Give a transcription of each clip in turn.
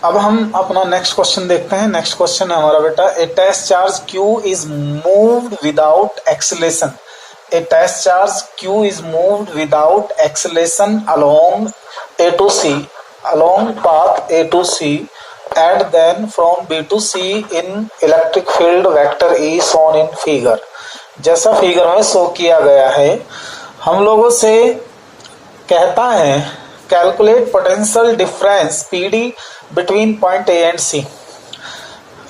अब हम अपना नेक्स्ट क्वेश्चन देखते हैं। नेक्स्ट क्वेश्चन है हमारा बेटा, a test charge Q is moved without acceleration. A test charge Q is moved without acceleration along A to C, along path A to C, and then from B to C in electric field vector E shown in figure। जैसा figure में show किया गया है, हम लोगों से कहता है calculate potential difference PD between point A and C।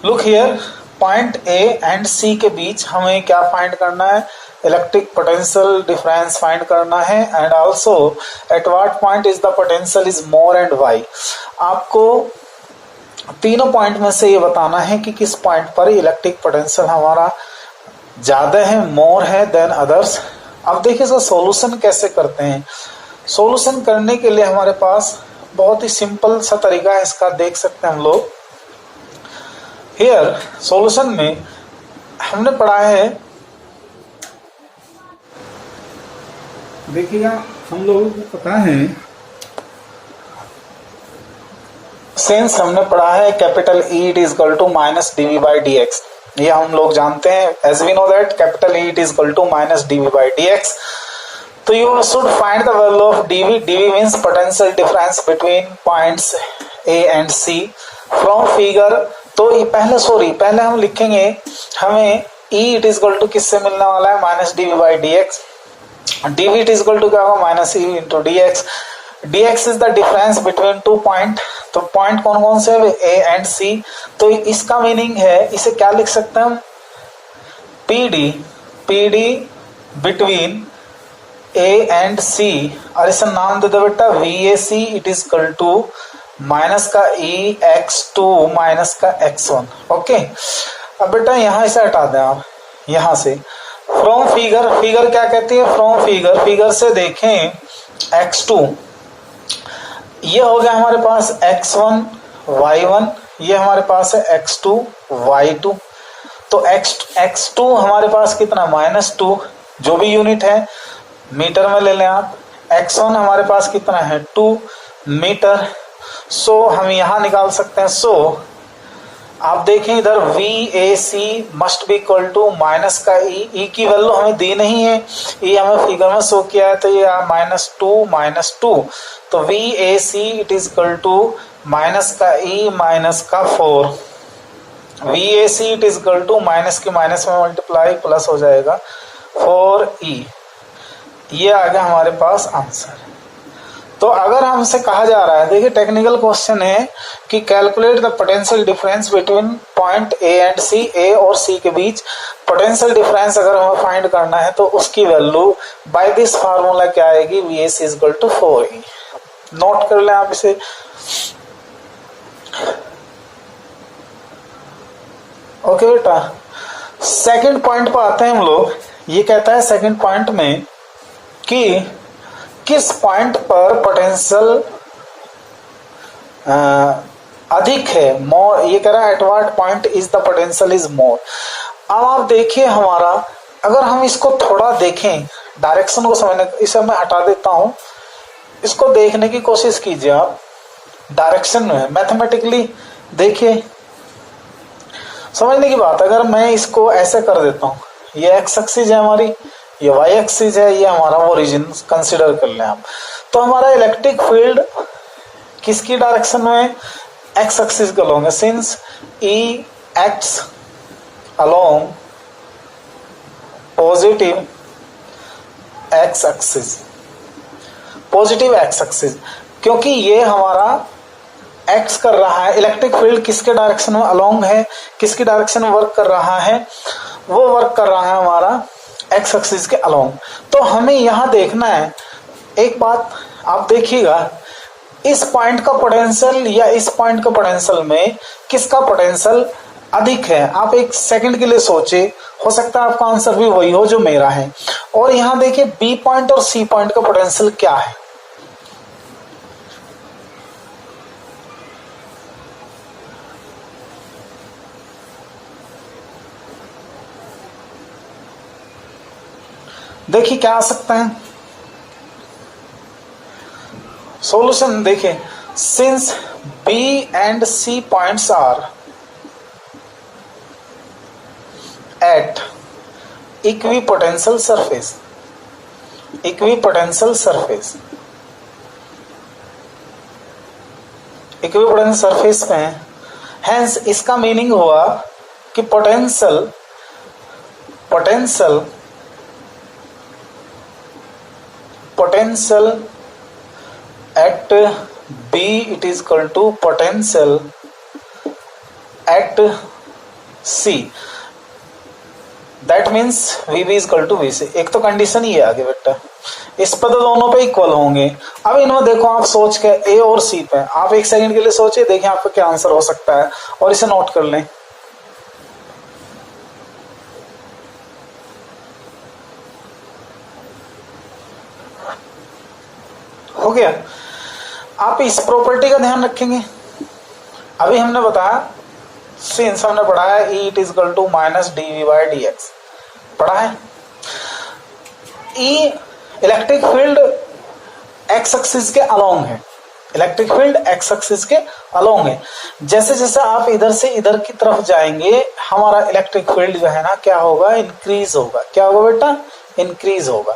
Look here, point A and C के बीच हमें क्या फाइंड करना है? इलेक्ट्रिक पोटेंशियल डिफरेंस फाइंड करना है। And also at what point is the potential is more and Y. आपको तीनों point में से ये बताना है कि किस पॉइंट पर इलेक्ट्रिक पोटेंशियल हमारा ज्यादा है, मोर है देन अदर्स। अब देखिए इसका सॉल्यूशन कैसे करते हैं। सॉल्यूशन करने के लिए हमारे पास बहुत ही सिंपल सा तरीका है, इसका देख सकते हैं हम लोग। हियर सॉल्यूशन में हमने पढ़ा है, देखिएगा हम लोगों को पता है, सिंस हमने पढ़ा है capital E it is equal to minus dv by dx। ये हम लोग जानते हैं, as we know that capital E it is equal to minus dv by dx। तो you should find the value of dv। dv means potential difference between points A and C from figure. तो ये पहले हम लिखेंगे, हमें E it is equal to किससे मिलने वाला है? Minus dv by dx। dv it is equal to क्या होगा? Minus E into dx। dx is the difference between two point. तो पॉइंट कौन कौन से है? A and C। तो इसका मीनिंग है, इसे क्या लिख सकते हैं हम? PD between A and C, और इसे नाम दे दो बेटा VAC it is equal to minus का E x2 माइनस का x1। ओके, अब बेटा यहां इसे हटा दें आप यहां से। फ्रॉम फिगर क्या कहती है? फ्रॉम फिगर से देखें x2, ये हो गया हमारे पास x1 y1, ये हमारे पास है x2 y2। तो x2 हमारे पास कितना? -2, जो भी यूनिट है मीटर में ले लें आप। x1 हमारे पास कितना है? 2 मीटर। सो हम यहां निकाल सकते हैं। सो आप देखें इधर VAC must be equal to minus का E की वैल्यू हमें दी नहीं है, E हमें फिगर में शो किया है, तो ये -2 तो VAC it is equal to minus का E माइनस का 4। VAC it is equal to minus की माइनस में मल्टीप्लाई प्लस हो जाएगा 4E। ये आ गया हमारे पास आंसर। तो अगर हमसे कहा जा रहा है, देखिए टेक्निकल क्वेश्चन है कि calculate the potential difference between point A and C, A और C के बीच पोटेंशियल डिफरेंस अगर हमें फाइंड करना है तो उसकी वैल्यू बाय दिस फार्मूला क्या आएगी? VAC is equal to 4E। Note कर लें आप इसे। ओके बेटा, सेकंड पॉइंट पर आते हैं हम लोग। ये कहता है सेकंड पॉइंट में कि किस पॉइंट पर पोटेंशियल अधिक है, मोर। ये कह रहा है eight what point is the potential is मोर। अब आप देखिए हमारा, अगर हम इसको थोड़ा देखें, डायरेक्शन को समझने, इसे मैं हटा देता हूं, इसको देखने की कोशिश कीजिए आप डायरेक्शन में मैथमेटिकली। देखिए समझने की बात, अगर मैं इसको ऐसे कर देता हूं, ये एक्स एक्सिस है हमारी, ये वाई एक्सिस है, ये हमारा ओरिजिन कंसीडर कर लें आप। तो हमारा इलेक्ट्रिक फील्ड किसकी डायरेक्शन में? एक्स एक्सिस के अलोंग है, since E acts along positive x axis, positive x axis, क्योंकि ये हमारा एक्ट कर रहा है। इलेक्ट्रिक फील्ड किसके डायरेक्शन में अलोंग है? किसकी डायरेक्शन में वर्क कर रहा है? वो वर्क कर रहा है हमारा एक्स एक्सिस के अलोंग। तो हमें यहां देखना है एक बात, आप देखिएगा इस पॉइंट का पोटेंशियल या इस पॉइंट का पोटेंशियल में किसका पोटेंशियल अधिक है? आप एक सेकंड के लिए सोचे, हो सकता है आपका आंसर भी वही हो जो मेरा है। और यहां देखिए बी पॉइंट और सी पॉइंट का पोटेंशियल क्या है? देखिए क्या आ सकता है सॉल्यूशन। देखिए since B and C points are at equipotential surface. Equipotential surface. Equipotential surface में, हेंस इसका मीनिंग हुआ कि potential at B it is equal to potential at C. That means VB is equal to VC. एक तो condition ये आगे बेटा, इस पर तो दोनों पे इक्वल होंगे. अब इन्हों देखो आप सोच के A और C पे, आप एक सेकंड के लिए सोचिए, देखिए आपका क्या आंसर हो सकता है और इसे नोट कर लें. हो गया. आप इस प्रॉपर्टी का ध्यान रखेंगे. अभी हमने बताया सिंस हमने पढ़ा है E it is equal to minus dV/dx पढ़ा है. E electric field X axis के अलोंग है. इलेक्ट्रिक फील्ड एक्स एक्सिस के अलोंग है. जैसे जैसे आप इधर से इधर की तरफ जाएंगे हमारा इलेक्ट्रिक फील्ड जो है ना क्या होगा, इंक्रीज होगा. क्या होगा बेटा, इंक्रीज होगा.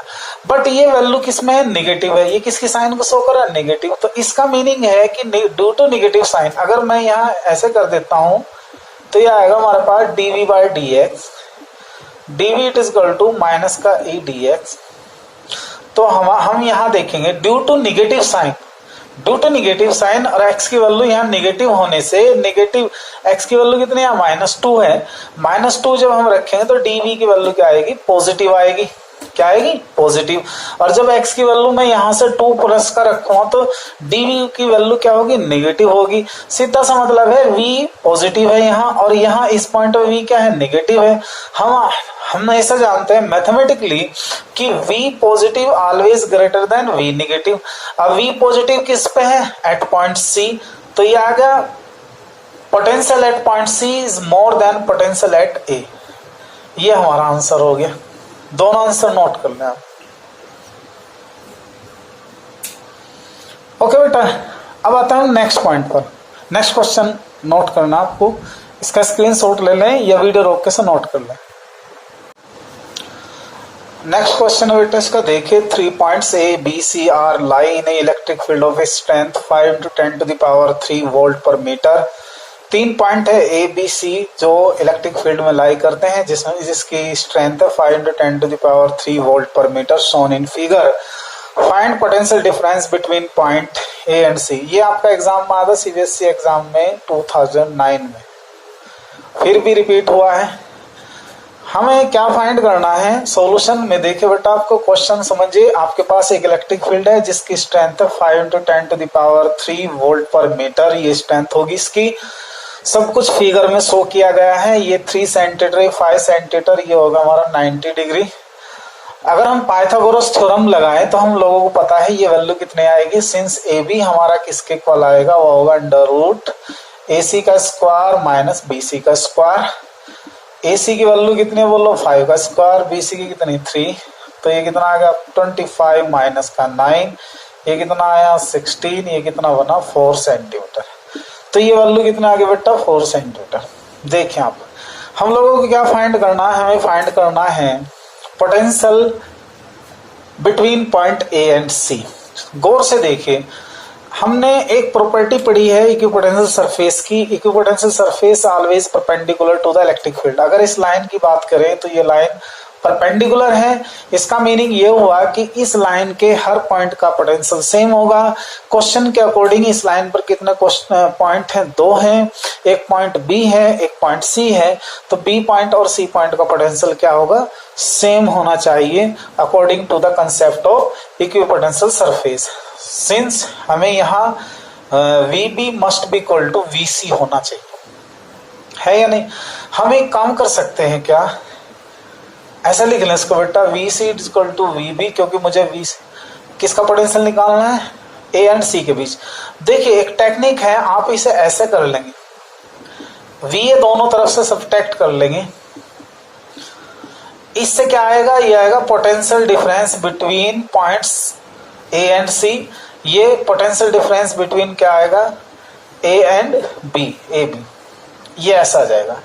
बट ये वैल्यू किसमें है, निगेटिव है. ये किसकी साइन को शो कर रहा है, निगेटिव. तो इसका मीनिंग है कि ड्यू टू निगेटिव साइन, अगर मैं यहाँ ऐसे कर देता हूं तो ये आएगा हमारे पास dV/dx. dV it is equal to minus का E dx. तो हम यहां देखेंगे ड्यू टू निगेटिव साइन और x की वैल्यू यहाँ निगेटिव होने से, निगेटिव x की वैल्यू कितनी है, -2 है. -2 जब हम रखेंगे तो dV की वैल्यू क्या आएगी, पॉजिटिव आएगी. क्या आएगी, पॉजिटिव. और जब x की वैल्यू मैं यहां से 2 प्लस का रखूंगा तो dV की वैल्यू क्या होगी, नेगेटिव होगी. सीधा सा मतलब है V पॉजिटिव है यहाँ और यहाँ इस पॉइंट पे V क्या है, नेगेटिव है. हम ऐसा जानते हैं मैथमेटिकली कि V positive always greater than V negative. अब V पॉजिटिव किस पे है, एट पॉइंट C. तो ये आ गया potential at point C is more than potential at A. ये हमारा आंसर हो गया. दोनों आंसर नोट कर लें आप. ओके बेटा, अब आता हूं नेक्स्ट पॉइंट पर. नेक्स्ट क्वेश्चन नोट करना आपको, इसका स्क्रीनशॉट ले लें या वीडियो रोक के से नोट कर लें. नेक्स्ट क्वेश्चन बेटा इसका देखिए. 3 points A, B, C are lie in electric field of strength 5 × 10⁻³ volt per metre. 3 point है A, B, C जो इलेक्ट्रिक फील्ड में लाई करते हैं जिसकी स्ट्रेंथ है 5 × 10⁻³ volt per metre shown in figure. Find potential difference between point A and C. ये आपका exam में आता CBSE एग्जाम में 2009 में, फिर भी रिपीट हुआ है. हमें क्या फाइंड करना है सॉल्यूशन में. देखिए बेटा आपको क्वेश्चन समझिए. आपके पास एक इलेक्ट्रिक फील्ड है जिसकी स्ट्रेंथ है 5 × 10⁻³ वोल्ट पर मीटर. ये स्ट्रेंथ होगी इसकी. सब कुछ फिगर में शो किया गया है. ये 3 सेंटीमीटर 5 सेंटीमीटर, ये होगा हमारा 90 डिग्री. अगर हम पाइथागोरस थ्योरम लगाएं तो हम लोगों को पता है ये वैल्यू कितने आएगी. सिंस ए बी हमारा किसके इक्वल आएगा, वो होगा √AC का स्क्वायर माइनस BC का स्क्वायर. AC की वैल्यू कितनी है बोलो, 5 का स्क्वायर. BC की कितनी 3. तो ये कितना आ गया 25 माइनस का 9. ये कितना आया 16. ये कितना बना 4 सेंटीमीटर. तो ये वैल्यू कितना आ गया बेटा 4 सेंटीमीटर. देखें आप, हम लोगों को क्या फाइंड करना है, हमें फाइंड करना है potential between point A and C. गौर से देखिए, हमने एक प्रॉपर्टी पढ़ी है इक्विपोटेंशियल सरफेस की. Equipotential surface always perpendicular to the electric field. अगर इस लाइन की बात करें तो ये लाइन परपेंडिकुलर है. इसका मीनिंग ये हुआ कि इस लाइन के हर पॉइंट का पोटेंशियल सेम होगा. क्वेश्चन के अकॉर्डिंग इस लाइन पर कितने पॉइंट हैं, 2 हैं. एक पॉइंट B है, एक पॉइंट C है. तो B पॉइंट और C पॉइंट का पोटेंशियल क्या होगा, सेम होना चाहिए according to the concept of equipotential surface. Since हमें यहाँ VB must be equal to VC होना चाहिए, है या नहीं. हम एक काम कर सकते हैं, क्या ऐसा लिख लें इसको बेटा, VC is equal to VB, क्योंकि मुझे किसका पोटेंशियल निकालना है, A एंड C के बीच. देखिए एक टेक्निक है, आप इसे ऐसे कर लेंगे, VA दोनों तरफ से सब्ट्रैक्ट कर लेंगे. इससे क्या आएगा, ये आएगा potential difference between points A and C. ये पोटेंशियल डिफरेंस बिटवीन क्या आएगा A and B, A B, ये ऐसा आ जाएगा।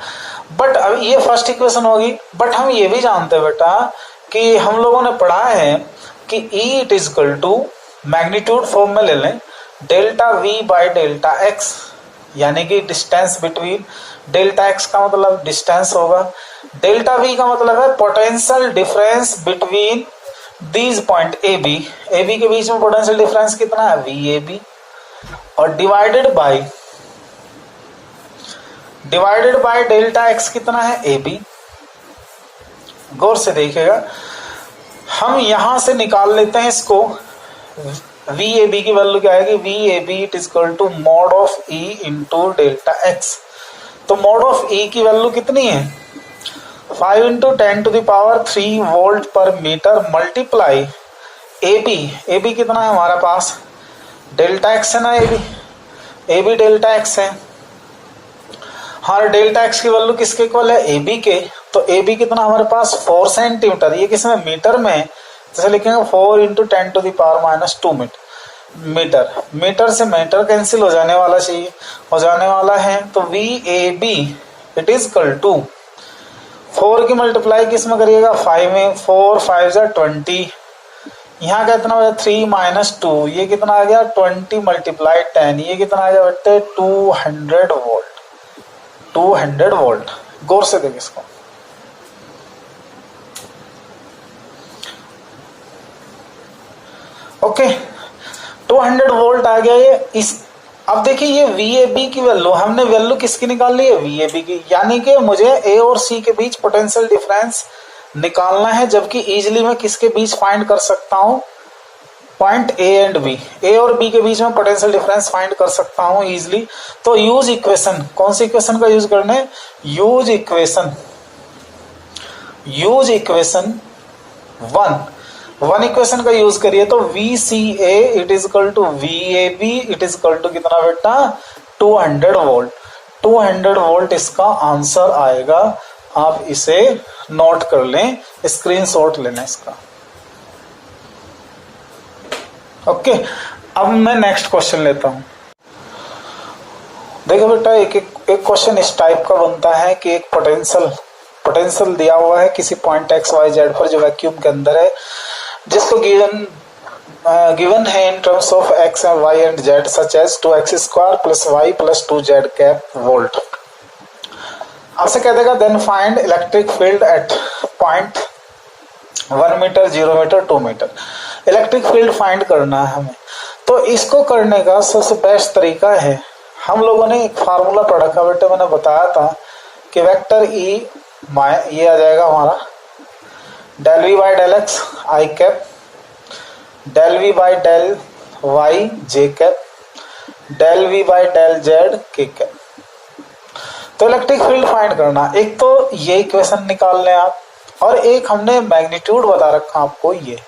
बट अब ये फर्स्ट इक्वेशन होगी, बट हम ये भी जानते हैं बेटा कि हम लोगों ने पढ़ा है कि E it is equal to magnitude form में ले लें delta V by delta X, यानी कि डिस्टेंस बिटवीन, डेल्टा एक्स का मतलब डिस्टेंस होगा, डेल्टा V का मतलब है potential difference between these point A B के बीच में पोटेंशियल डिफरेंस कितना है VAB, और डिवाइडेड बाय डेल्टा एक्स कितना है AB। गौर से देखिएगा, हम यहां से निकाल लेते हैं इसको, VAB की वैल्यू क्या आएगी, VAB it is equal to mod of E into delta X. तो मॉड ऑफ E की वैल्यू कितनी है 5 into 10⁻³ volt per metre multiply AB कितना है हमारा पास, डेल्टा एक्स है ना, AB डेल्टा एक्स है। हाँ, डेल्टा एक्स की वैल्यू किसके इक्वल है, AB के, तो AB कितना हमारे पास 4 सेंटीमीटर, ये किसमें मीटर में, जैसे लिखेंगे 4 इंटू 10⁻² मीटर, मीटर से मीटर कैंसिल हो जाने वाला है, तो VAB it is equal to 4 की मल्टीप्लाई किस में करिएगा 5 में, 4 5 जा 20, यहाँ का कितना हो गया 3 - 2, ये कितना आ गया 20 मल्टीप्लाई 10, ये कितना आ गया बेटे 200 वोल्ट। गौर से देखिए इसको, ओके 200 वोल्ट आ गया ये। इस अब देखिए ये VAB की वैल्यू, हमने वैल्यू किसकी निकाल ली है VAB की, यानी कि मुझे A और C के बीच पोटेंशियल डिफरेंस निकालना है, जबकि इजीली मैं किसके बीच फाइंड कर सकता हूं, point A and B, A और B के बीच में पोटेंशियल डिफरेंस फाइंड कर सकता हूं इजीली। तो यूज इक्वेशन, कौन सी इक्वेशन का यूज करना है, यूज इक्वेशन 1 इक्वेशन का यूज करिए, तो VCA it is equal to VAB it is equal to कितना बेटा 200 वोल्ट। 200 वोल्ट इसका आंसर आएगा, आप इसे नोट कर लें, स्क्रीनशॉट लेना इसका। ओके, अब मैं नेक्स्ट क्वेश्चन लेता हूं। देखो बेटा, एक क्वेश्चन इस टाइप का बनता है कि एक पोटेंशियल दिया हुआ है किसी पॉइंट XYZ पर जो वैक्यूम के अंदर है, जिसको गिवन है in terms of x and y and z such as 2x² + y + 2z cap volt. आपसे कह देगा then find electric field at point 1 metre, 0 metre, 2 metre. Electric field find करना है हमें। तो इसको करने का सबसे बेस्ट तरीका है, हम लोगों ने एक फार्मूला पढ़ा था बेटे, मैंने बताया था कि वेक्टर E ये आ जाएगा हमारा del V by del X I cap, del V by del Y J cap, del V by del Z K cap. तो इलेक्ट्रिक फील्ड फाइंड करना, एक तो ये इक्वेशन निकाल लें आप, और एक हमने मैग्नीट्यूड बता रखा आपको, ये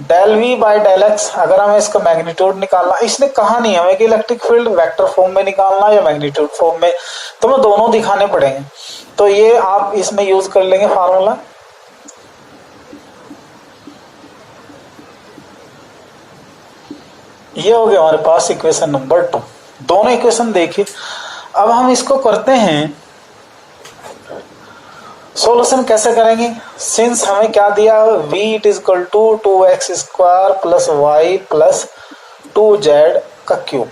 del V by del X, अगर हमें इसका मैग्नीट्यूड निकालना, इसने कहा नहीं हमें कि इलेक्ट्रिक फील्ड वेक्टर फॉर्म में निकालना या मैग्नीट्यूड फॉर्म में, तो हमें दोनों दिखाने पड़ेंगे। तो ये आप इसमें यूज कर लेंगे फार्मूला, ये हो गया हमारे पास इक्वेशन नंबर 2। दोनों इक्वेशन देखिए। अब हम इसको करते हैं सॉल्यूशन, कैसे करेंगे, सिंस हमें क्या दिया V it is equal to 2x² + y + 2z का क्यूब।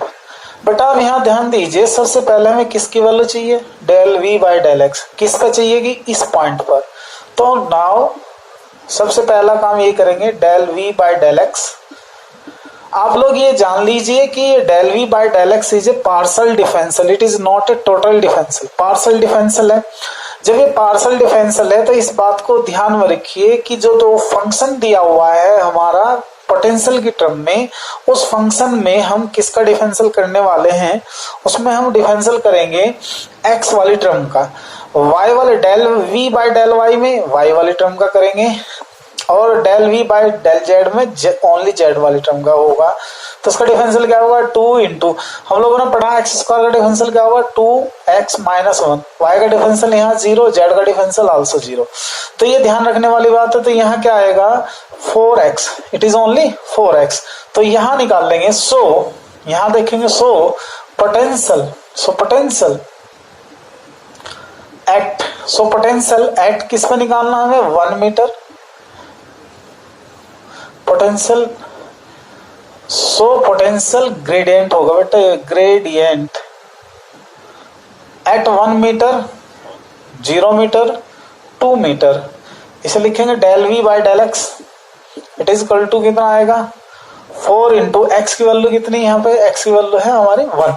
बट आप यहाँ ध्यान दीजिए, सबसे पहले हमें किसकी वैल्यू चाहिए, del V by del X, किस पे चाहिए कि इस पॉइंट पर। तो नाउ सबसे पहला काम ये करेंगे, del V by del X। आप लोग ये जान लीजिए कि del V by del X is a partial differential, it is not a total differential, partial differential है। जब ये पार्शियल डिफरेंशियल है तो इस बात को ध्यान में रखिए कि जो फंक्शन दिया हुआ है हमारा पोटेंशियल की टर्म में, उस फंक्शन में हम किसका डिफरेंशियल करने वाले हैं, उसमें हम डिफरेंशियल करेंगे x वाली टर्म का, y वाले del V by del y में y वाली टर्म का करेंगे, और del V by del z में ओनली z वाली टर्म का होगा। तो उसका डिफरेंशियल क्या होगा 2 इंटू, हम लोगों ने पढ़ा x² का डिफरेंशियल क्या होगा 2x - 1, y का डिफरेंशियल यहाँ 0, z का डिफरेंशियल आल्सो 0। तो ये ध्यान रखने वाली बात है। तो यहाँ क्या आएगा 4x, it is only 4x। तो यहाँ निकाल लेंगे, सो यहाँ देखेंगे, so potential, so potential at, so potential at किस पे निकालना हमें, 1 metre potential. So potential gradient होगा बेटा, gradient at 1 metre, 0 metre, 2 metre, इसे लिखेंगे del V by del X. It is equal to कितना आएगा, 4 इंटू एक्स की वैल्यू कितनी, यहाँ पे एक्स की वैल्यू है हमारी 1,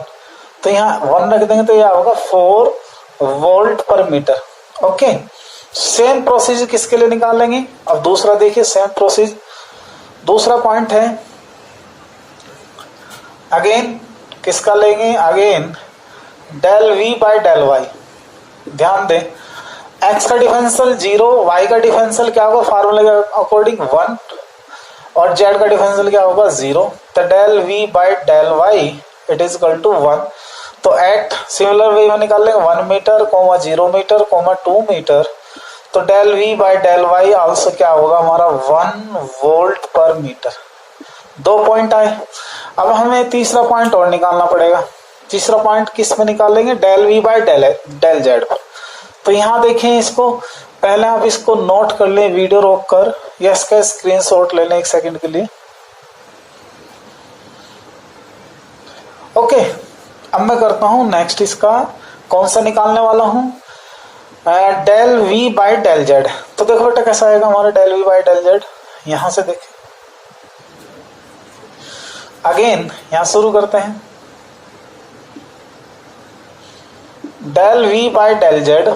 तो यहाँ 1 रख देंगे तो यह होगा 4 volt per metre. Okay, same procedure किसके लिए निकालेंगे, अब दूसरा देखिए सेम प्रोसीजर। दूसरा पॉइंट है अगेन किसका लेंगे, again del V by del Y. ध्यान दें x का डिफरेंशियल 0, y का डिफरेंशियल क्या होगा, फार्मूला के अकॉर्डिंग 1, और z का डिफरेंशियल क्या होगा 0, तो del v by del y it is equal to 1। तो एट सिमिलर वे में निकाल लेंगे 1 मीटर, 0 मीटर, 2 मीटर, तो del v by del y also क्या होगा हमारा 1 वोल्ट पर मीटर। 2 पॉइंट आए। अब हमें तीसरा पॉइंट और निकालना पड़ेगा। तीसरा पॉइंट किस में निकालेंगे, del V by del Z पर। तो यहां देखें इसको, पहले आप इसको नोट कर लें वीडियो रोक कर, या इसका स्क्रीनशॉट ले लें 1 सेकंड के लिए। ओके, अब मैं करता हूं नेक्स्ट, इसका कौन सा निकालने वाला हूं, del V by del Z. तो देखो बेटा कैसा आएगा हमारा del V by del Z, यहां से देखें अगेन, यहां शुरू करते हैं del V by del Z,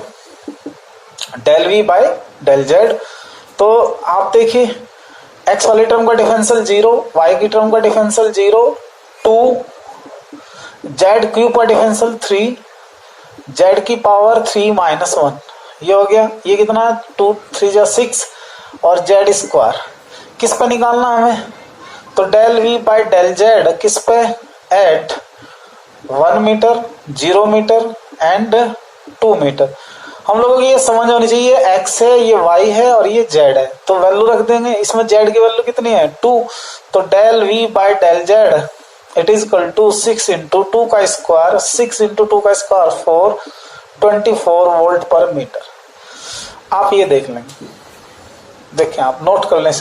del V by del Z. तो आप देखिए एक्स वाली टर्म का डिफरेंशियल 0, वाई की टर्म का डिफरेंशियल 0, 2, जेड क्यूब का डिफरेंशियल 3, जेड की पावर 3 माइनस 1, ये हो गया। ये कितना, 2 3 जा 6, और जेड स्क्वायर किस पे निकालना हमें, तो del V by del Z किस पे, at 1 metre, 0 metre and 2 metre. हम लोगों को ये समझ होनी चाहिए, x है, ये y है और ये z है, तो वैल्यू रख देंगे। इसमें z की वैल्यू कितनी है 2, तो del v by del z it is equal to 6 into 2 का स्क्वायर, 6 इंटू 2 का स्क्वायर 4, 24 वोल्ट पर मीटर। आप ये देख लेंगे, देखें आप नोट कर लें।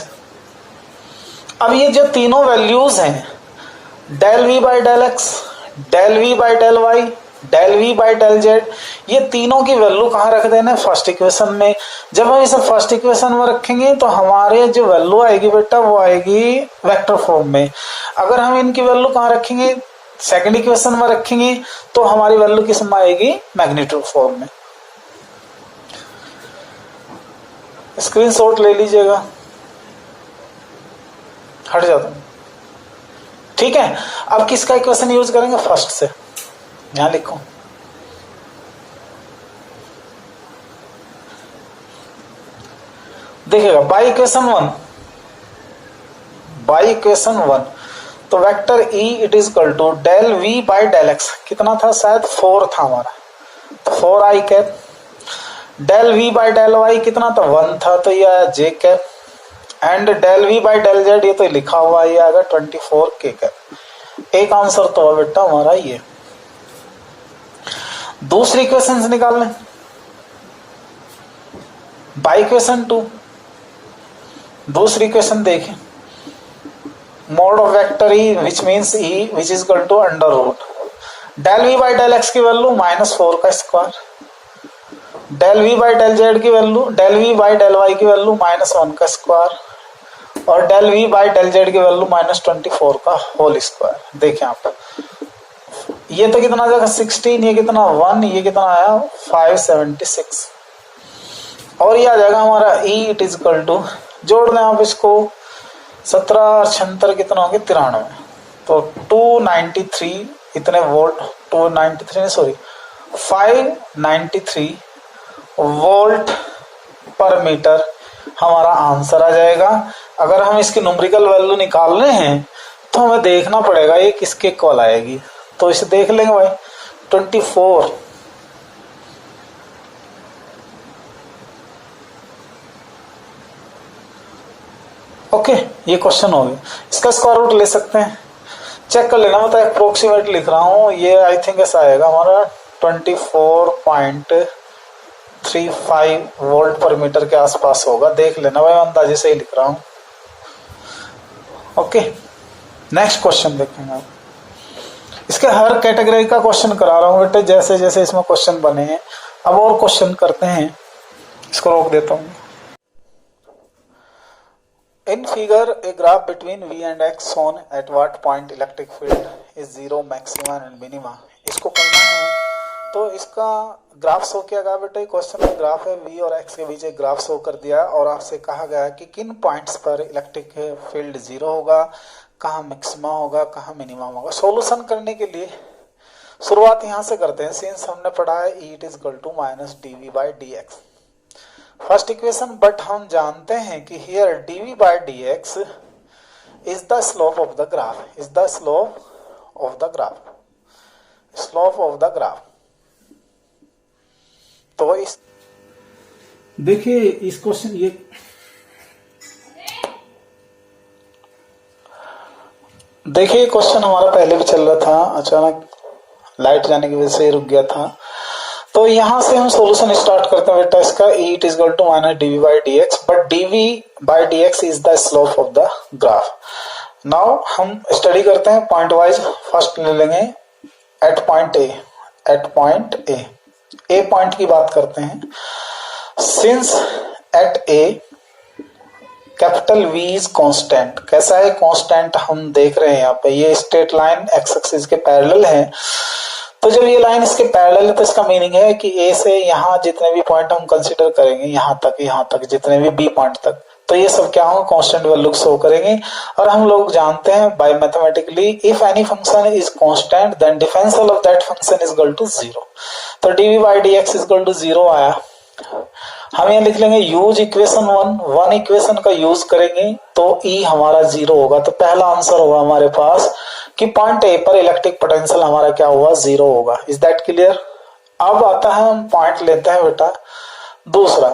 अब ये जो तीनों वैल्यूज हैं, del v by del x, del v by del y, del V by del Z, ये तीनों की वैल्यू कहाँ रख देना है, फर्स्ट इक्वेशन में। जब हम इसे फर्स्ट इक्वेशन में रखेंगे तो हमारे जो वैल्यू आएगी बेटा वो आएगी वेक्टर फॉर्म में। अगर हम इनकी वैल्यू कहाँ रखेंगे, सेकंड इक्वेशन में रखेंगे, तो हमारी वैल्यू किस में आएगी, मैग्नीट्यूड फॉर्म में। स्क्रीनशॉट ले लीजिएगा, हट जाता हूं, ठीक है। अब किसका इक्वेशन यूज करेंगे, फर्स्ट से, यहां लिखो देखिएगा बाई इक्वेशन 1, तो vector E it is equal to del V by del X, कितना था, शायद 4 था हमारा, तो 4 I cap, del V by del Y कितना था, 1 था, तो यह J cap, and del V by del Z ये तो लिखा हुआ है, ये आएगा 24 K कैप। एक आंसर तो है बेटा हमारा ये। दूसरी इक्वेशन से निकाल लें, बाई इक्वेशन 2, दूसरी इक्वेशन देखें, mod of vector E which means E which is equal to under root del V by del X की वैल्यू -4 का square, del V by del Z की value, del V by del Y की value -1 का square, और del V by del Z की value -24 का whole square. देखें आप, ये तो कितना आ जाएगा 16, ये कितना 1, ये कितना आया 576, और ये आ जाएगा हमारा E it is equal to, जोड़ दें आप इसको, 17 और 76 कितना होंगे 93, तो 293 इतने volt, 293 sorry 593 volt per metre हमारा आंसर आ जाएगा। अगर हम इसकी न्यूमेरिकल वैल्यू निकालने हैं तो हमें देखना पड़ेगा ये किसके इक्वल आएगी, तो इसे देख लेंगे भाई 24, ओके ये क्वेश्चन हो गया। इसका स्क्वायर रूट ले सकते हैं, चेक कर लेना, मतलब अप्रोक्सीमेट लिख रहा हूँ, ये आई थिंक ऐसा आएगा हमारा 24.35 वोल्ट पर मीटर के आसपास होगा, देख लेना भाई, अंदाजे से ही लिख रहा हूँ। ओके, नेक्स्ट क्वेश्चन देखेंगे आप। इसके हर कैटेगरी का क्वेश्चन करा रहा हूँ बेटे, जैसे जैसे इसमें क्वेश्चन बने हैं। अब और क्वेश्चन करते हैं, इसको रोक देता हूँ। In figure, a graph between V and X shown at what point electric field is zero, maxima and minima। इसको करना है तो इसका ग्राफ शो किया गया बेटे, क्वेश्चन में ग्राफ है V और X के बीच एक ग्राफ शो कर दिया और आपसे कहा गया कि किन पॉइंट्स पर इलेक्ट्रिक फील्ड जीरो होगा, कहाँ मैक्सिमा होगा, कहाँ मिनिमम होगा। सॉल्यूशन करने के लिए शुरुआत यहाँ से करते हैं, सिंस हमने पढ़ा है E = -dV/dx first equation, but हम जानते हैं कि here dV/dx is the slope of the graph, is the slope of the graph, slope of the graph. तो इस देखिए इस क्वेश्चन ये देखिए क्वेश्चन हमारा पहले भी चल रहा था, अचानक लाइट जाने की वजह से रुक गया था। तो यहां से हम सॉल्यूशन स्टार्ट करते हैं बेटा इसका। E = -dV/dx, but dV/dx is the slope of the graph. Now हम स्टडी करते हैं पॉइंट वाइज। फर्स्ट ले लेंगे at point A, at point A point की बात करते हैं। Since at A capital V is constant, कैसा है कांस्टेंट, हम देख रहे हैं यहाँ पे ये स्ट्रेट लाइन एक्स एक्सिस के पैरेलल है। तो जब ये लाइन इसके पैरेलल है तो इसका मीनिंग है कि ए से यहाँ जितने भी पॉइंट हम कंसीडर करेंगे, यहाँ तक जितने भी बी पॉइंट तक, तो ये सब क्या होंगे, कांस्टेंट वैल्यू शो करेंगे। और हम लोग जानते हैं by mathematically, if any function is constant then differential of that function is equal to 0। तो dV/dx इज इक्वल टू 0 आया। हम यहाँ लिख लेंगे यूज इक्वेशन 1 इक्वेशन का यूज करेंगे तो E हमारा 0 होगा। तो पहला आंसर होगा हमारे पास कि पॉइंट ए पर इलेक्ट्रिक पोटेंशियल हमारा क्या हुआ, 0 होगा। Is that clear. अब आता है, हम पॉइंट लेते हैं बेटा दूसरा।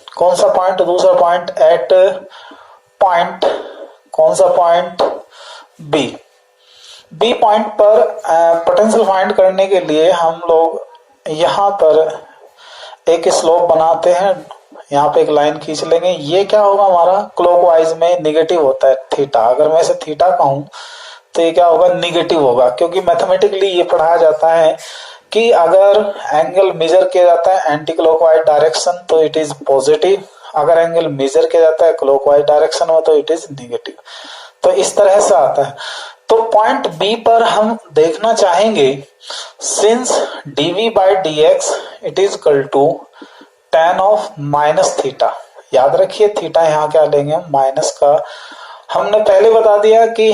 कौन सा पॉइंट, दूसरा पॉइंट एट पॉइंट, कौन सा पॉइंट, बी पॉइंट पर पोटेंशियल फाइंड करने के लिए हम लोग यहाँ पर एक स्लोप बनाते हैं, यहाँ पे एक लाइन खींच लेंगे। ये क्या होगा हमारा, क्लॉकवाइज में निगेटिव होता है थीटा। अगर मैं इसे थीटा कहूं तो ये क्या होगा, निगेटिव होगा, क्योंकि मैथमेटिकली ये पढ़ाया जाता है कि अगर एंगल मेजर किया जाता है एंटी क्लॉकवाइज डायरेक्शन तो इट इज पॉजिटिव, अगर एंगल मेजर किया जाता है क्लॉकवाइज डायरेक्शन में तो इट इज निगेटिव। तो इस तरह से आता है। तो पॉइंट बी पर हम देखना चाहेंगे, since dV/dx it is equal to tan of -theta. याद रखिए थीटा यहाँ क्या लेंगे हम, माइनस का। हमने पहले बता दिया कि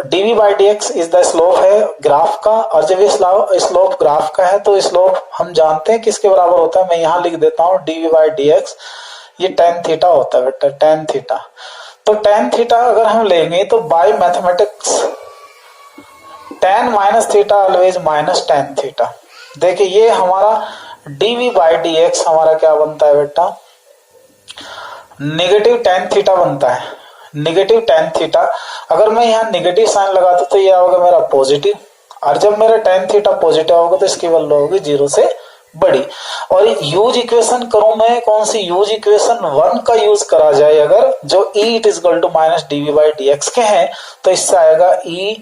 dV/dx इज द स्लोप है ग्राफ का, और जब ये स्लोप ग्राफ का है तो स्लोप हम जानते हैं किसके बराबर होता है। मैं यहाँ लिख देता हूँ dV/dx, ये tan थीटा होता है बेटा, tan थीटा। तो tan थीटा अगर हम लेंगे तो by mathematics tan - theta always -tan theta. देखिए ये हमारा dV/dx हमारा क्या बनता है बेटा, नेगेटिव tan थीटा बनता है, नेगेटिव tan थीटा। अगर मैं यहाँ नेगेटिव साइन लगा दूं तो ये होगा मेरा पॉजिटिव, और जब मेरा tan थीटा पॉजिटिव होगा तो इसकी वैल्यू होगी 0 से बड़ी। और यूज इक्वेशन करूं मैं, कौन सी यूज इक्वेशन 1 का यूज करा जाए अगर, जो E = -dV/dx के हैं, तो इससे आएगा E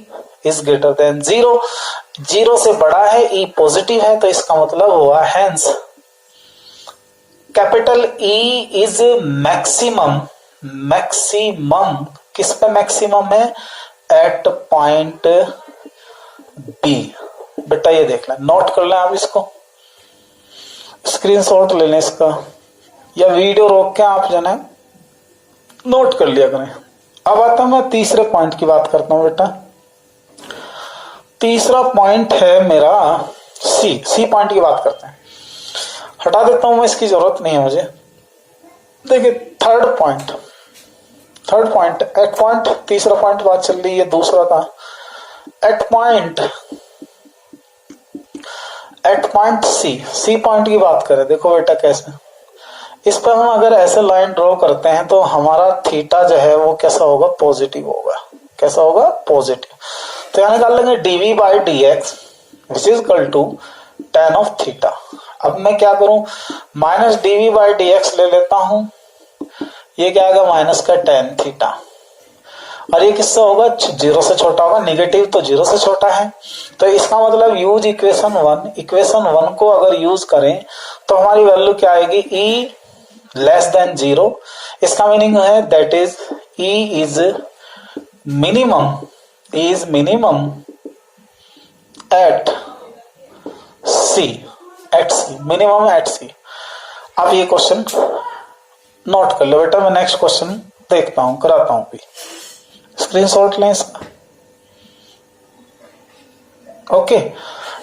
इज ग्रेटर देन 0, 0 से बड़ा है, E पॉजिटिव है, तो इसका मतलब हुआ hence capital E is maximum, maximum किस पे मैक्सिमम है, एट पॉइंट बी। बेटा ये देख लें, नोट कर लें आप, इसको स्क्रीनशॉट ले लें इसका, या वीडियो रोक के आप जो है नोट कर लिया करें। अब आता हूं मैं तीसरे पॉइंट की बात करता हूं बेटा। तीसरा पॉइंट है मेरा सी पॉइंट की बात करते हैं। हटा देता हूं मैं, इसकी जरूरत नहीं है मुझे। देखिए थर्ड पॉइंट एट पॉइंट, तीसरा पॉइंट बात चल रही है, दूसरा था एट पॉइंट सी पॉइंट की बात करें। देखो बेटा कैसे, इस पर हम अगर ऐसे लाइन ड्रॉ करते हैं तो हमारा थीटा जो है वो कैसा होगा, पॉजिटिव होगा। कैसा होगा, पॉजिटिव। तो यहाँ निकाल लेंगे dv by dx which is equal to tan of theta. अब मैं क्या करूं, माइनस dv बाई dx ले लेता हूं, ये क्या आएगा माइनस का tan थीटा, और ये किससे होगा, जीरो से छोटा होगा, निगेटिव तो जीरो से छोटा है। तो इसका मतलब use equation one, equation one को अगर यूज करें तो हमारी वैल्यू क्या आएगी, e लेस देन जीरो। इसका मीनिंग है that is e is minimum at c, minimum at c। अब ये क्वेश्चन नोट कर लो बेटा, मैं नेक्स्ट क्वेश्चन देखता हूं, कराता हूं, भी स्क्रीनशॉट लें इसका। ओके,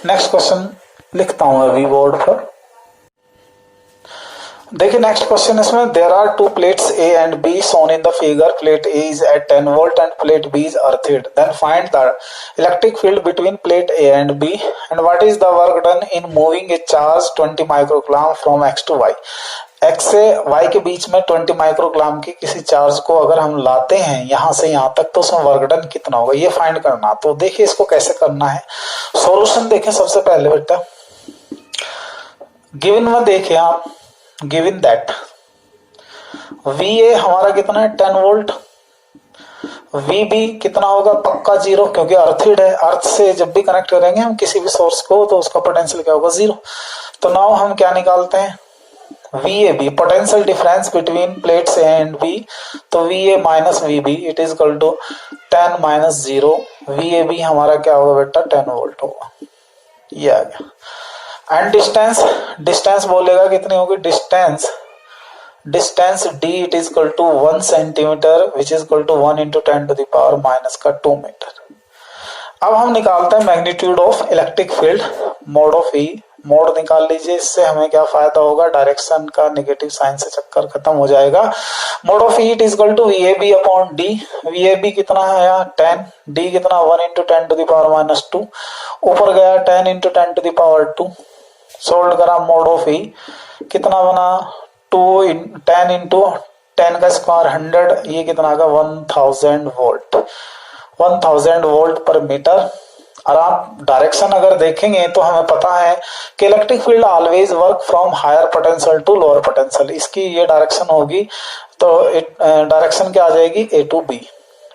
नेक्स्ट क्वेश्चन लिखता हूं अभी बोर्ड पर। देखिए नेक्स्ट क्वेश्चन इसमें, there are two plates A and B shown in the figure, plate A is at 10 volt and plate B is earthed, then find the electric field between plate A and B and what is the work done in moving a charge 20 microcoulomb from X to Y. X से Y के बीच में 20 microcoulomb के किसी charge को अगर हम लाते हैं यहां से यहां तक, तो उसमें वर्क डन कितना होगा, ये फाइंड करना। तो देखिए इसको कैसे करना है, सॉल्यूशन देखें सबसे पहले बेटा। गिवन में देखिए आप, गिवन दैट VA हमारा कितना है 10 वोल्ट, VB कितना होगा, पक्का जीरो, क्योंकि अर्थिड है, अर्थ से जब भी कनेक्ट करेंगे हम किसी भी सोर्स को तो उसका पोटेंशियल क्या होगा, जीरो। तो नाउ हम क्या निकालते हैं, VAB potential difference between plates A and B, तो VA minus VB it is equal to 10 minus zero, VAB हमारा क्या होगा बेटा 10 वोल्ट होगा, ये आ गया। एंड डिस्टेंस बोलेगा कितनी होगी, distance D it is equal to 1 centimetre which is equal to 1 into 10 to the power minus का 2 मीटर। अब हम निकालते हैं magnitude of electric field, mod of E, mod निकाल लीजिए, इससे हमें क्या फायदा होगा, डायरेक्शन का नेगेटिव साइन से चक्कर खत्म हो जाएगा। Mod of E it is equal to VAB upon D, VAB कितना है यहाँ 10, D कितना 1 into 10 to the power minus 2, ऊपर गया 10 into 10 to the power 2, solve करा मोड ऑफ E कितना बना 10 इंटू 10 का स्क्वायर 100, ये कितना का 1000 वोल्ट, 1000 वोल्ट पर मीटर। और आप डायरेक्शन अगर देखेंगे तो हमें पता है कि electric field always work from higher potential to lower potential, इसकी ये डायरेक्शन होगी, तो डायरेक्शन क्या आ जाएगी A टू B,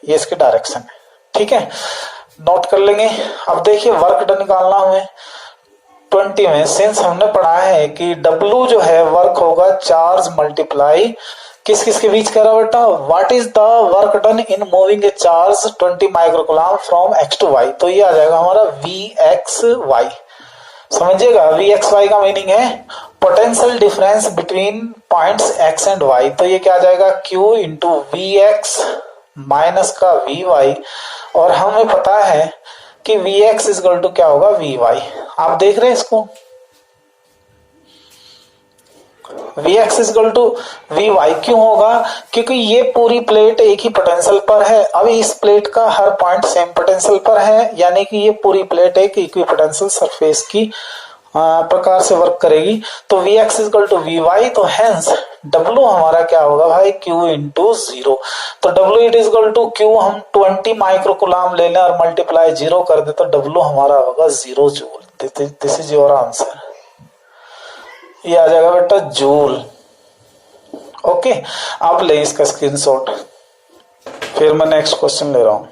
ये इसकी डायरेक्शन है, ठीक है, नोट कर लेंगे। अब देखिए वर्क डन निकालना हमें 20 में, सिंस हमने पढ़ा है कि W जो है वर्क होगा चार्ज मल्टीप्लाई किस किस के बीच, कह रहा बेटा what is the work done in moving a charge 20 microcoulomb from X to Y, तो ये आ जाएगा हमारा VXY। समझिएगा VXY का मीनिंग है potential difference between points X and Y, तो ये क्या आ जाएगा Q इंटू VX माइनस का VY, और हमें पता है कि VX इज इक्वल टू क्या होगा VY। आप देख रहे हैं इसको, Vx is equal to Vy क्यों होगा, क्योंकि ये पूरी प्लेट एक ही पोटेंशियल पर है। अब इस प्लेट का हर पॉइंट सेम पोटेंशियल पर है, यानी कि ये पूरी प्लेट एक इक्विपोटेंशियल सरफेस की प्रकार से वर्क करेगी। तो Vx is equal to Vy, तो हेंस W हमारा क्या होगा भाई Q इंटू 0, तो W it is equal to Q हम 20 माइक्रोकूलम ले लें और मल्टीप्लाई 0 कर दे, तो W हमारा होगा 0 joule. This is your answer, ये आ जाएगा बेटा जूल। ओके, आप ले इसका स्क्रीनशॉट, फिर मैं नेक्स्ट क्वेश्चन ले रहा हूं।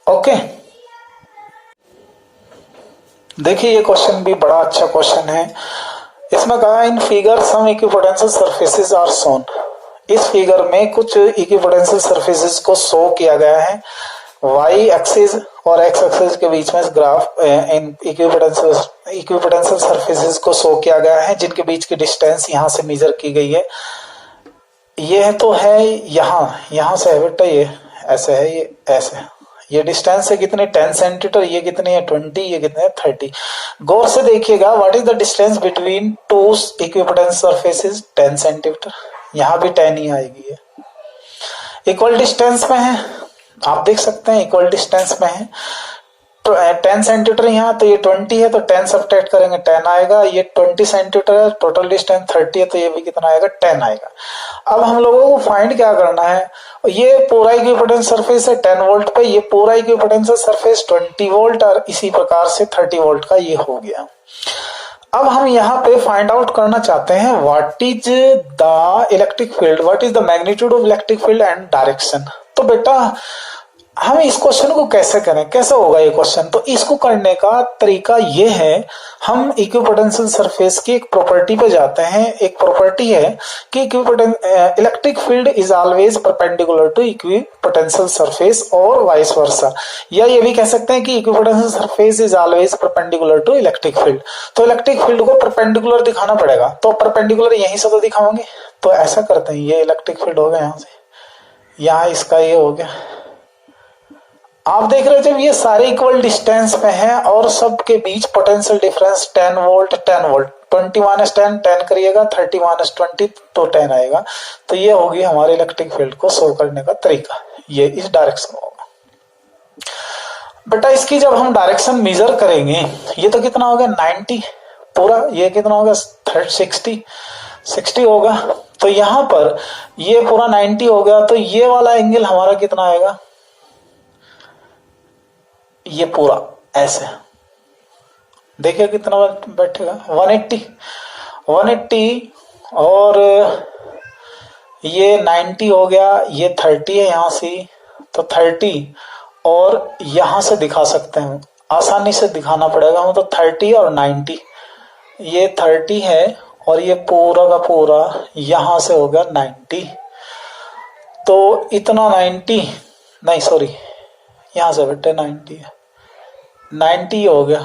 ओके, देखिए ये क्वेश्चन भी बड़ा अच्छा क्वेश्चन है। इसमें कहा in figure some equipotential surfaces are shown, इस फिगर में कुछ इक्विपोटेंशियल सरफेसेस को शो किया गया है, y एक्सिस और x एक्सिस के बीच में इस ग्राफ इन इक्विपोटेंशियल सरफेसेस को शो किया गया है, जिनके बीच की डिस्टेंस यहां से मेजर की गई है। ये तो है यहां से है बेटा, ये ऐसे है, ये ऐसे, ये डिस्टेंस है कितनी 10 सेंटीमीटर, ये कितनी है 20, ये कितने है 30। गौर से देखिएगा what is the distance between two equipotential surfaces 10 centimetre, यहां भी 10 ही आएगी, इक्वल डिस्टेंस में है, आप देख सकते हैं इक्वल डिस्टेंस में है। 10 सेंटीमीटर यहाँ, तो ये 20 है तो 10 सब्ट्रैक्ट करेंगे 10 आएगा। ये 20 सेंटीमीटर है, टोटल डिस्टेंस 30 है तो ये भी कितना आएगा 10 आएगा। अब हम लोगों को फाइंड क्या करना है, ये पूरा इक्विपोटेंस सरफेस है 10 वोल्ट पे, ये पूरा इक्विपोटेंस सरफेस 20 वोल्ट और इसी प्रकार से 30 वोल्ट का ये हो गया। अब हम यहाँ पे फाइंड आउट करना चाहते हैं what is the electric field, what is the magnitude of electric field and direction. तो बेटा हम इस क्वेश्चन को कैसे करें, कैसे होगा ये क्वेश्चन, तो इसको करने का तरीका ये है, हम इक्विपोटेंशियल सरफेस की एक प्रॉपर्टी पे जाते हैं। एक प्रॉपर्टी है कि electric field is always perpendicular to equipotential surface और वाइस वर्सा, या ये भी कह सकते हैं कि equipotential surface is always perpendicular to electric field. तो इलेक्ट्रिक फील्ड को परपेंडिकुलर दिखाना पड़ेगा, तो परपेंडिकुलर यहीं से तो दिखाओगे। तो ऐसा करते हैं, ये इलेक्ट्रिक फील्ड हो गया यहाँ से, यहाँ इसका ये हो गया। आप देख रहे हो जब ये सारे इक्वल डिस्टेंस पे हैं और सबके बीच potential difference 10 volt 10 volt, 20 minus 10 10 करिएगा, 30 माइनस 20 तो 10 आएगा। तो ये होगी हमारे इलेक्ट्रिक फील्ड को शो करने का तरीका, ये इस डायरेक्शन में होगा। बेटा इसकी जब हम डायरेक्शन मेजर करेंगे, ये तो कितना हो गया 90 पूरा, ये कितना होगा 60 होगा। तो यहाँ पर ये पूरा 90 हो गया, तो ये वाला एंगल हमारा कितना आएगा, ये पूरा ऐसे देखिए कितना बैठेगा 180 और ये 90 हो गया, ये 30 है यहाँ से, तो 30 और यहां से दिखा सकते हैं, आसानी से दिखाना पड़ेगा हम, तो 30 और 90, ये 30 है और ये पूरा का पूरा यहां से हो गया 90। तो इतना 90 नहीं सॉरी यहां से बेटे 90 हो गया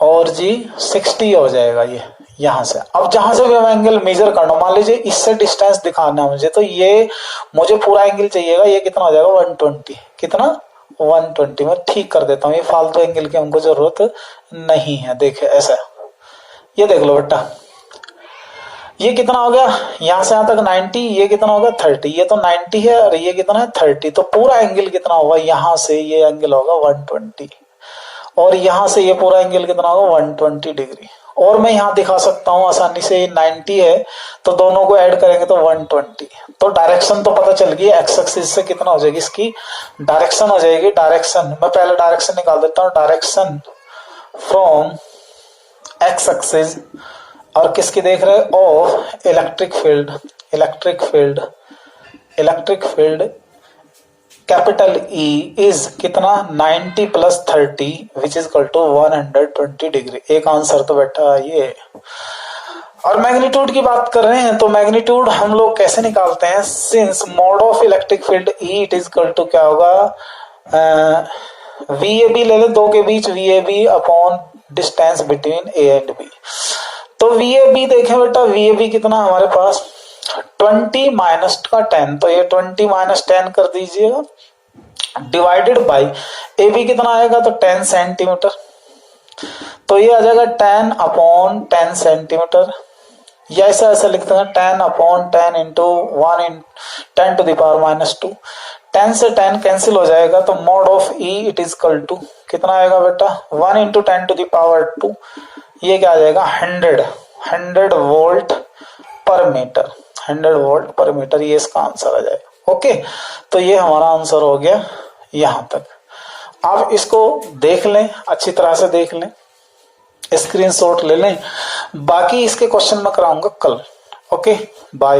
और जी 60 हो जाएगा ये यहां से। अब जहां से भी हम एंगल मेजर करना, मान लीजिए इससे डिस्टेंस दिखाना मुझे, तो ये मुझे पूरा एंगल चाहिएगा, ये कितना हो जाएगा 120, कितना 120। मैं ठीक कर देता हूँ, ये फालतू एंगल की हमको जरूरत नहीं है। देखे ऐसा, ये देख लो बेटा, ये कितना हो गया यहां से यहां तक 90, ये कितना होगा 30, ये तो 90 है और ये कितना है 30, तो पूरा एंगल कितना होगा, यहां से ये एंगल होगा 120 और यहां से ये पूरा एंगल कितना होगा 120 डिग्री। और मैं यहां दिखा सकता हूं आसानी से, 90 है तो दोनों को ऐड करेंगे तो 120। तो डायरेक्शन तो पता चल गई, एक्स एक्सिस से कितना हो जाएगी इसकी डायरेक्शन हो जाएगी। डायरेक्शन मैं पहले डायरेक्शन निकाल देता हूं, डायरेक्शन फ्रॉम एक्स एक्सिस और किसकी देख रहे हैं, of electric field capital E is कितना 90 plus 30 which is equal to 120 degree. एक आंसर तो बेटा ये। और मैग्नीट्यूड की बात कर रहे हैं तो मैग्नीट्यूड हम लोग कैसे निकालते हैं, since mod of electric field E it is equal to क्या होगा, VAB ले ले, दो के बीच VAB upon distance between A and B। तो VAB देखें बेटा, VAB कितना हमारे पास 20 माइनस का 10, तो ये 20 माइनस 10 कर दीजिएगा डिवाइडेड बाई AB कितना आएगा, तो 10 सेंटीमीटर, तो ये आ जाएगा 10 अपॉन 10 सेंटीमीटर, या ऐसा लिखते हैं 10 upon 10 into 1 in 10 to the power minus 2। 10 से 10 कैंसिल हो जाएगा, तो mod of E it is equal to कितना आएगा बेटा 1 इंटू 10 टू द पावर 2, ये क्या आ जाएगा 100 volt per metre, 100 volt per metre, ये इसका आंसर आ जाएगा। ओके, तो ये हमारा आंसर हो गया यहां तक। आप इसको देख लें, अच्छी तरह से देख लें, स्क्रीनशॉट ले लें, बाकी इसके क्वेश्चन मैं कराऊंगा कल। Okay bye.